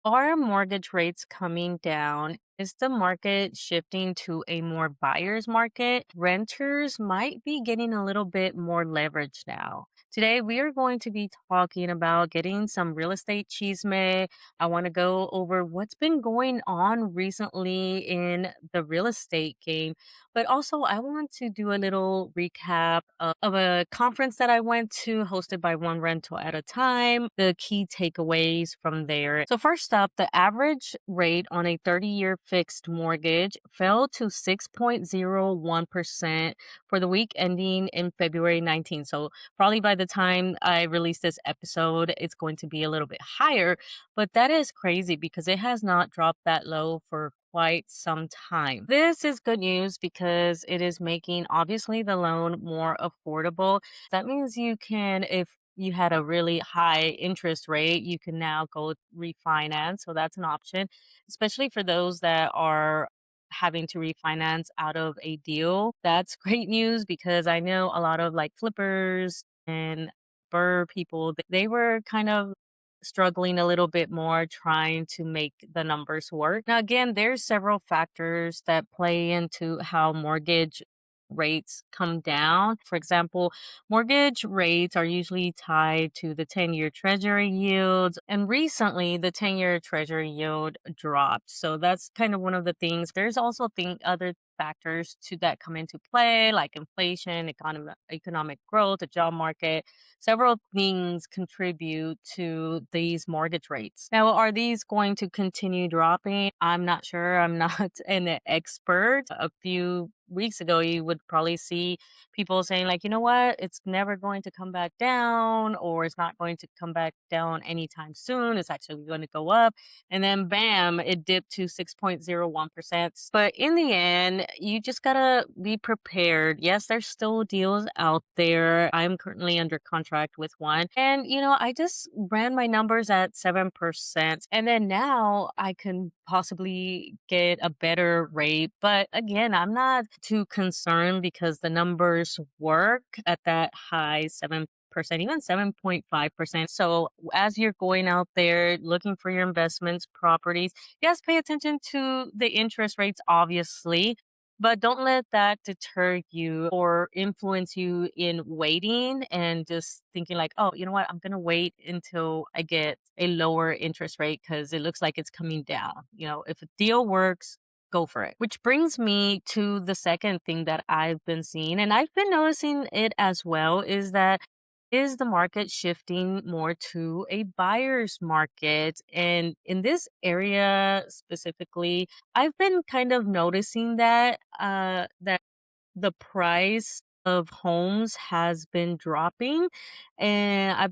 Are mortgage rates coming down? Is the market shifting to a more buyer's market? Renters might be getting a little bit more leverage now. Today, we are going to be talking about getting some real estate chisme. I want to go over what's been going on recently in the real estate game, but also I want to do a little recap of a conference that I went to hosted by One Rental at a Time, the key takeaways from there. So, first up, the average rate on a 30-year fixed mortgage fell to 6.01% for the week ending in February 19th. So, probably by the time I release this episode, it's going to be a little bit higher, but that is crazy because it has not dropped that low for quite some time. This is good news because it is making obviously the loan more affordable. That means you can, if you had a really high interest rate, you can now go refinance. So that's an option, especially for those that are having to refinance out of a deal. That's great news because I know a lot of like flippers and burr people, they were kind of struggling a little bit more trying to make the numbers work. Now, again, there's several factors that play into how mortgage rates come down. For example, mortgage rates are usually tied to the 10-year treasury yields, and recently the 10-year treasury yield dropped. So that's kind of one of the things. There's also other factors to that come into play like inflation, economic growth, the job market. Several things contribute to these mortgage rates. Now, are these going to continue dropping? I'm not sure. I'm not an expert. A few weeks ago, you would probably see people saying, like, you know what, it's never going to come back down, or it's not going to come back down anytime soon. It's actually going to go up. And then, bam, it dipped to 6.01%. But in the end, you just got to be prepared. Yes, there's still deals out there. I'm currently under contract with one. And, I just ran my numbers at 7%. And then now I can possibly get a better rate. But again, I'm not too concerned because the numbers work at that high 7%, even 7.5%. So as you're going out there looking for your investments, properties, yes, pay attention to the interest rates, obviously, but don't let that deter you or influence you in waiting and just thinking like, oh, you know what? I'm going to wait until I get a lower interest rate because it looks like it's coming down. If a deal works, go for it. Which brings me to the second thing that I've been seeing, and I've been noticing it as well, is that is the market shifting more to a buyer's market? And in this area specifically, I've been kind of noticing that the price of homes has been dropping. And I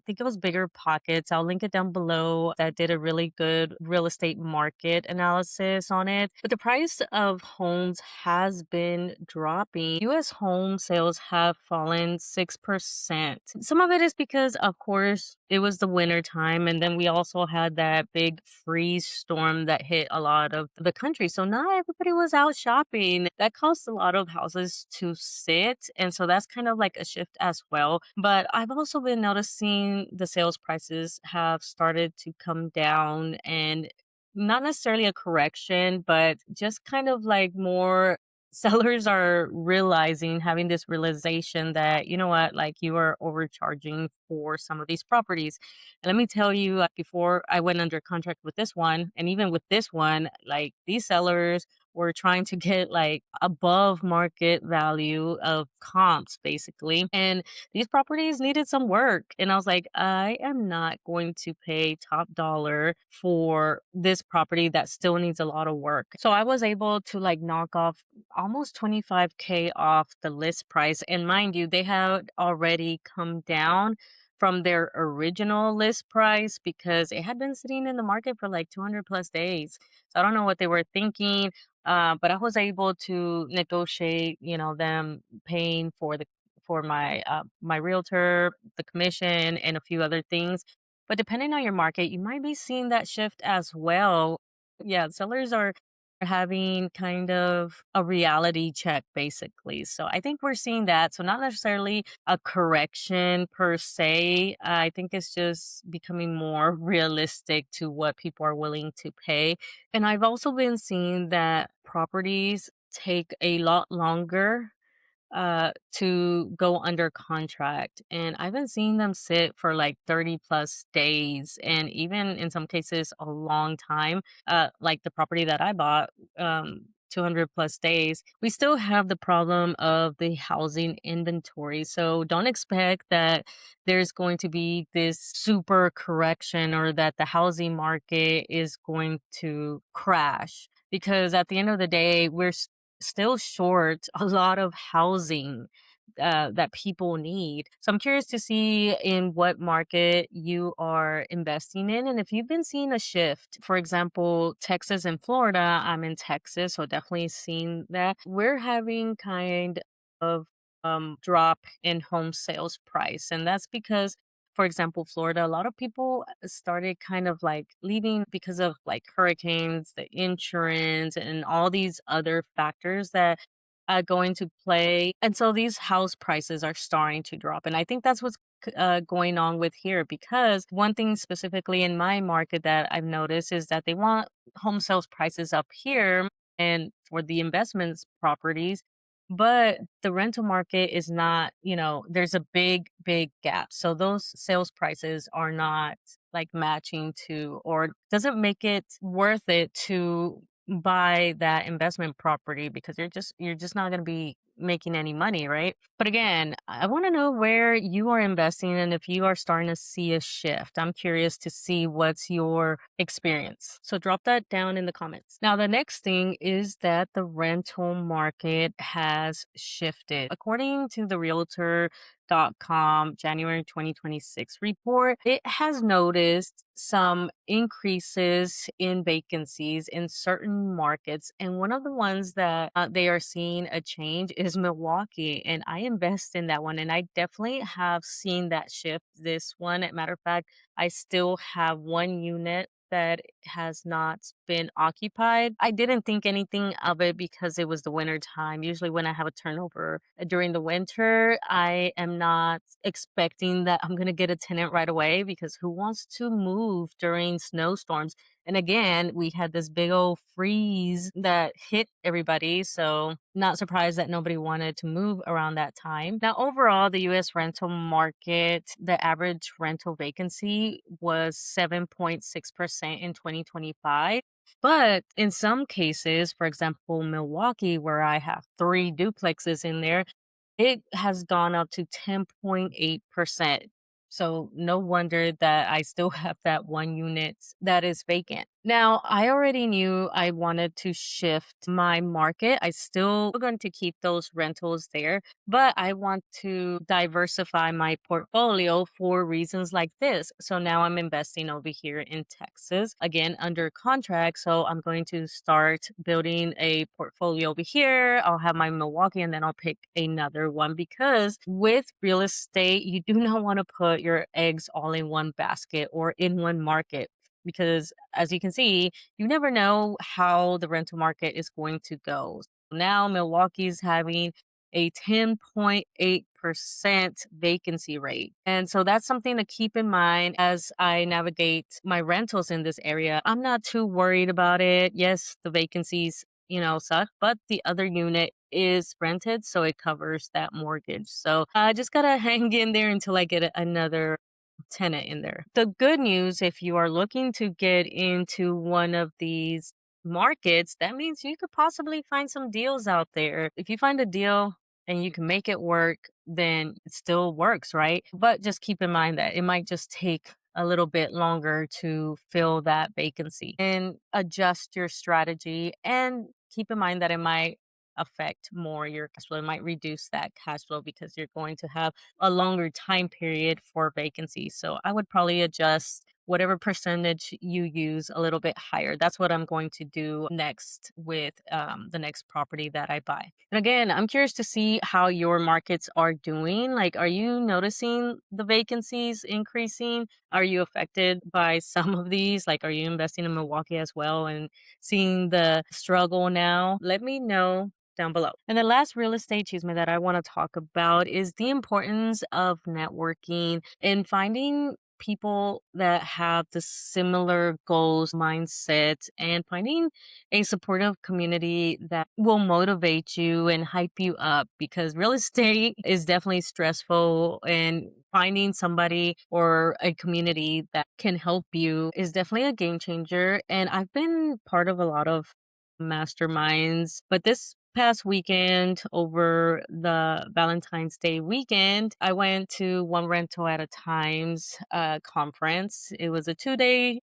think it was Bigger Pockets. I'll link it down below that did a really good real estate market analysis on it. But the price of homes has been dropping. US home sales have fallen 6%. Some of it is because, of course, it was the winter time. And then we also had that big freeze storm that hit a lot of the country. So not everybody was out shopping. That caused a lot of houses to sit. And so that's kind of like a shift as well. But I've also been noticing the sales prices have started to come down, and not necessarily a correction, but just kind of like more sellers are realizing, having this realization that, you know what, like you are overcharging for some of these properties. And let me tell you, before I went under contract with this one, and even with this one, like these sellers were trying to get like above market value of comps basically. And these properties needed some work. And I was like, I am not going to pay top dollar for this property that still needs a lot of work. So I was able to like knock off almost 25K off the list price. And mind you, they had already come down from their original list price because it had been sitting in the market for like 200 plus days. So I don't know what they were thinking. But I was able to negotiate, them paying for my realtor, the commission, and a few other things. But depending on your market, you might be seeing that shift as well. Yeah, sellers are having kind of a reality check basically. So I think we're seeing that. So not necessarily a correction per se. I think it's just becoming more realistic to what people are willing to pay. And I've also been seeing that properties take a lot longer to go under contract. And I've been seeing them sit for like 30 plus days and even in some cases a long time. Like the property that I bought, 200 plus days. We still have the problem of the housing inventory. So don't expect that there's going to be this super correction or that the housing market is going to crash because at the end of the day, we're still short a lot of housing that people need. So I'm curious to see in what market you are investing in and if you've been seeing a shift. For example, Texas and Florida, I'm in Texas, so definitely seeing that. We're having kind of drop in home sales price. And that's because for example, Florida, a lot of people started kind of like leaving because of like hurricanes, the insurance, and all these other factors that go into play. And so these house prices are starting to drop. And I think that's what's going on with here because one thing specifically in my market that I've noticed is that they want home sales prices up here and for the investments properties. But the rental market is not, there's a big gap. So those sales prices are not like matching to, or doesn't make it worth it to buy that investment property because you're just not going to be making any money, right? But again, I want to know where you are investing and if you are starting to see a shift. I'm curious to see what's your experience. So drop that down in the comments. Now, the next thing is that the rental market has shifted. According to the realtor.com January 2026 report, it has noticed some increases in vacancies in certain markets. And one of the ones that they are seeing a change is Milwaukee. And I invest in that one. And I definitely have seen that shift. This one, as a matter of fact, I still have one unit that has not been occupied. I didn't think anything of it because it was the winter time. Usually when I have a turnover during the winter, I am not expecting that I'm going to get a tenant right away because who wants to move during snowstorms? And again, we had this big old freeze that hit everybody. So, not surprised that nobody wanted to move around that time. Now, overall, the US rental market, the average rental vacancy was 7.6% in 2025. But in some cases, for example, Milwaukee, where I have three duplexes in there, it has gone up to 10.8%. So no wonder that I still have that one unit that is vacant. Now, I already knew I wanted to shift my market. I still going to keep those rentals there, but I want to diversify my portfolio for reasons like this. So now I'm investing over here in Texas, again under contract. So I'm going to start building a portfolio over here. I'll have my Milwaukee and then I'll pick another one because with real estate, you do not want to put your eggs all in one basket or in one market because as you can see, you never know how the rental market is going to go. Now Milwaukee's having a 10.8% vacancy rate. And so that's something to keep in mind as I navigate my rentals in this area. I'm not too worried about it. Yes, the vacancies, suck, but the other unit is rented, so it covers that mortgage. So I just gotta hang in there until I get another tenant in there. The good news, if you are looking to get into one of these markets, that means you could possibly find some deals out there. If you find a deal and you can make it work, then it still works, right? But just keep in mind that it might just take a little bit longer to fill that vacancy and adjust your strategy and keep in mind that it might affect more your cash flow. It might reduce that cash flow because you're going to have a longer time period for vacancies. So I would probably adjust whatever percentage you use a little bit higher. That's what I'm going to do next with the next property that I buy. And again, I'm curious to see how your markets are doing. Like, are you noticing the vacancies increasing? Are you affected by some of these? Like, are you investing in Milwaukee as well and seeing the struggle now? Let me know down below. And the last real estate chisme that I want to talk about is the importance of networking and finding people that have the similar goals, mindset, and finding a supportive community that will motivate you and hype you up because real estate is definitely stressful, and finding somebody or a community that can help you is definitely a game changer. And I've been part of a lot of masterminds, but this past weekend over the Valentine's Day weekend, I went to One Rental at a Time's conference. It was a 2 day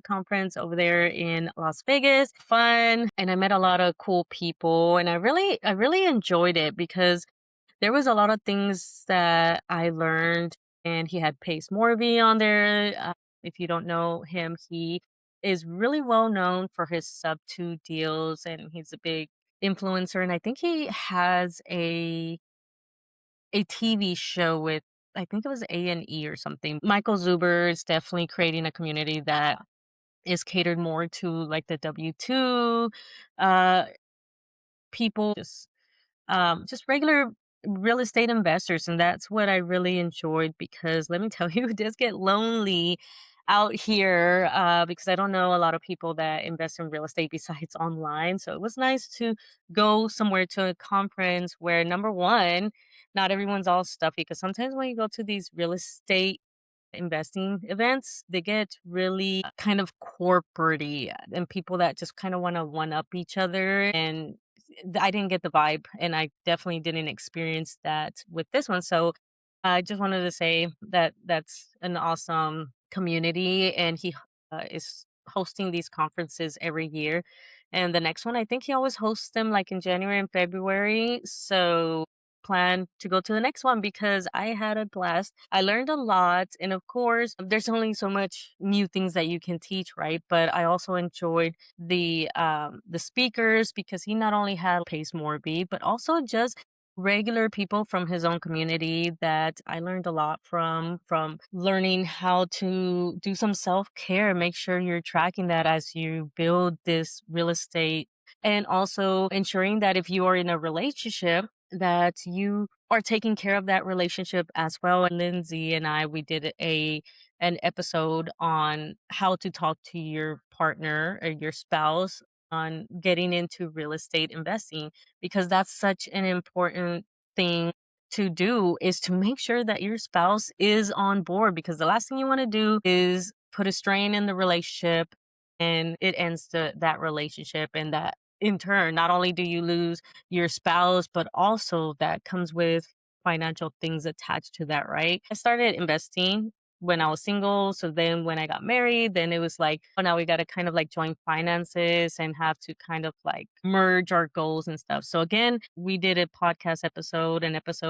conference over there in Las Vegas. Fun, and I met a lot of cool people, and I really enjoyed it because there was a lot of things that I learned. And he had Pace Morby on there. If you don't know him, he is really well known for his sub two deals, and he's a big influencer. And I think he has a TV show with, I think it was A&E or something. Michael Zuber is definitely creating a community that is catered more to like the W2 uh people, just regular real estate investors. And that's what I really enjoyed because let me tell you, it does get lonely out here, because I don't know a lot of people that invest in real estate besides online. So it was nice to go somewhere to a conference where, number one, not everyone's all stuffy, because sometimes when you go to these real estate investing events, they get really kind of corporate and people that just kind of want to one up each other. And I didn't get the vibe, and I definitely didn't experience that with this one. So I just wanted to say that that's an awesome community, and he is hosting these conferences every year. And the next one, I think he always hosts them like in January and February. So plan to go to the next one because I had a blast. I learned a lot. And of course, there's only so much new things that you can teach, right? But I also enjoyed the speakers because he not only had Pace Morby, but also just regular people from his own community that I learned a lot from learning how to do some self-care, make sure you're tracking that as you build this real estate, and also ensuring that if you are in a relationship that you are taking care of that relationship as well. And Lindsay and I, we did an episode on how to talk to your partner or your spouse on getting into real estate investing, because that's such an important thing to do, is to make sure that your spouse is on board, because the last thing you want to do is put a strain in the relationship and it ends that relationship. And that in turn, not only do you lose your spouse, but also that comes with financial things attached to that, right? I started investing when I was single. So then when I got married, then it was like, oh, now we got to kind of like join finances and have to kind of like merge our goals and stuff. So again, we did a podcast episode,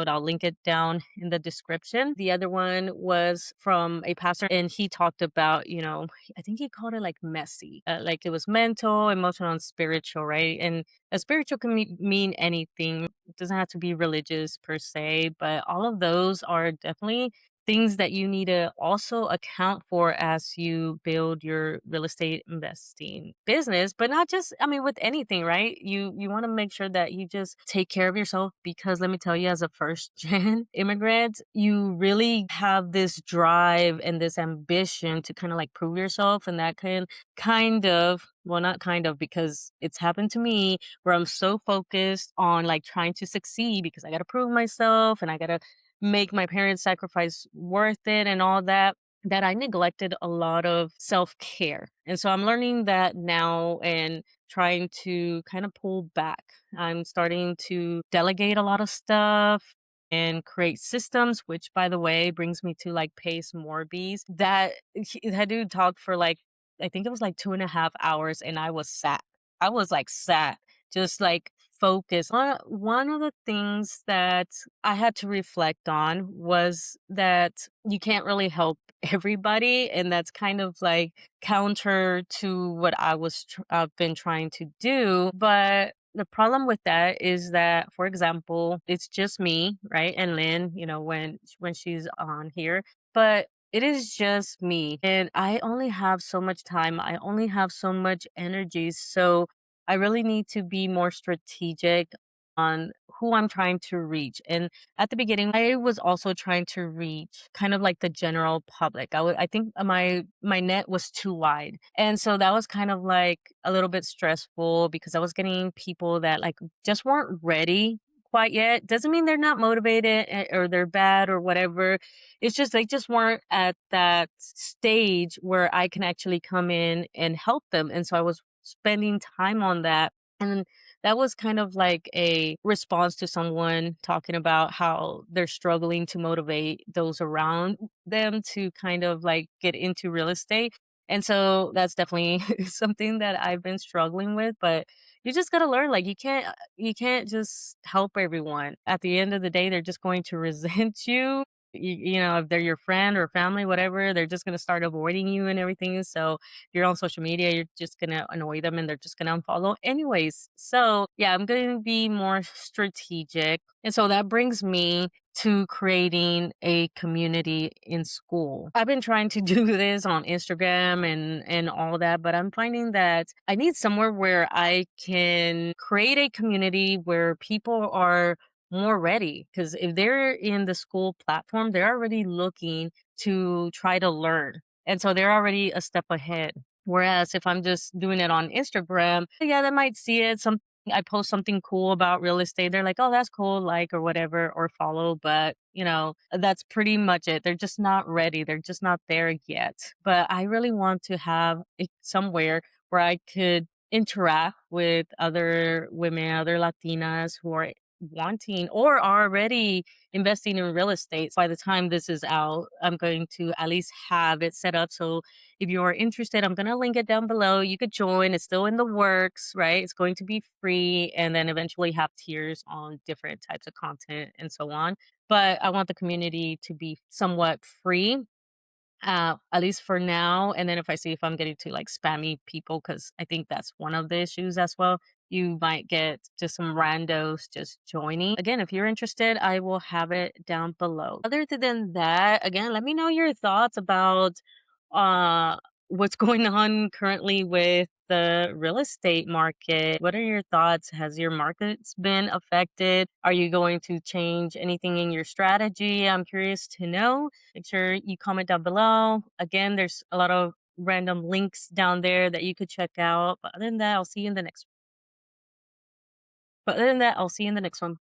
I'll link it down in the description. The other one was from a pastor, and he talked about, I think he called it like messy, like it was mental, emotional, and spiritual, right? And a spiritual can mean anything. It doesn't have to be religious per se, but all of those are definitely things that you need to also account for as you build your real estate investing business. But not just, I mean, with anything, right? You want to make sure that you just take care of yourself, because let me tell you, as a first gen immigrant, you really have this drive and this ambition to kind of like prove yourself. And that can kind of, well, not kind of, because it's happened to me, where I'm so focused on like trying to succeed because I got to prove myself and I got to make my parents' sacrifice worth it and all that, that I neglected a lot of self-care. And so I'm learning that now and trying to kind of pull back. I'm starting to delegate a lot of stuff and create systems, which by the way brings me to like Pace Morbies. That dude talked for like, I think it was like 2.5 hours, and I was sat. I was like sat just like focus. One of the things that I had to reflect on was that you can't really help everybody, and that's kind of like counter to what I've been trying to do. But the problem with that is that, for example, it's just me, right, and Lynn, when she's on here, but it is just me, and I only have so much time. I only have so much energy, so I really need to be more strategic on who I'm trying to reach. And at the beginning, I was also trying to reach kind of like the general public. I think my net was too wide. And so that was kind of like a little bit stressful because I was getting people that like just weren't ready quite yet. Doesn't mean they're not motivated or they're bad or whatever. It's just they just weren't at that stage where I can actually come in and help them. And so I was spending time on that. And that was kind of like a response to someone talking about how they're struggling to motivate those around them to kind of like get into real estate. And so that's definitely something that I've been struggling with, but you just got to learn like you can't just help everyone. At the end of the day, they're just going to resent you. If they're your friend or family, whatever, they're just going to start avoiding you and everything. So you're on social media, you're just gonna annoy them and they're just gonna unfollow anyways. So yeah, I'm gonna be more strategic. And so that brings me to creating a community in school. I've been trying to do this on Instagram and all that, but I'm finding that I need somewhere where I can create a community where people are more ready, because if they're in the school platform, they're already looking to try to learn, and so they're already a step ahead. Whereas if I'm just doing it on Instagram, yeah, they might see it. I post something cool about real estate. They're like, oh, that's cool, like or whatever, or follow. But, that's pretty much it. They're just not ready. They're just not there yet. But I really want to have it somewhere where I could interact with other women, other Latinas who are wanting or are already investing in real estate. So by the time this is out, I'm going to at least have it set up. So if you're interested, I'm going to link it down below. You could join. It's still in the works, right? It's going to be free and then eventually have tiers on different types of content and so on. But I want the community to be somewhat free, at least for now. And then if I see if I'm getting to like spammy people, because I think that's one of the issues as well, you might get just some randos just joining. Again, if you're interested, I will have it down below. Other than that, again, let me know your thoughts about uh what's going on currently with the real estate market. What are your thoughts? Has your markets been affected? Are you going to change anything in your strategy? I'm curious to know. Make sure you comment down below. Again, there's a lot of random links down there that you could check out. But other than that, I'll see you in the next one.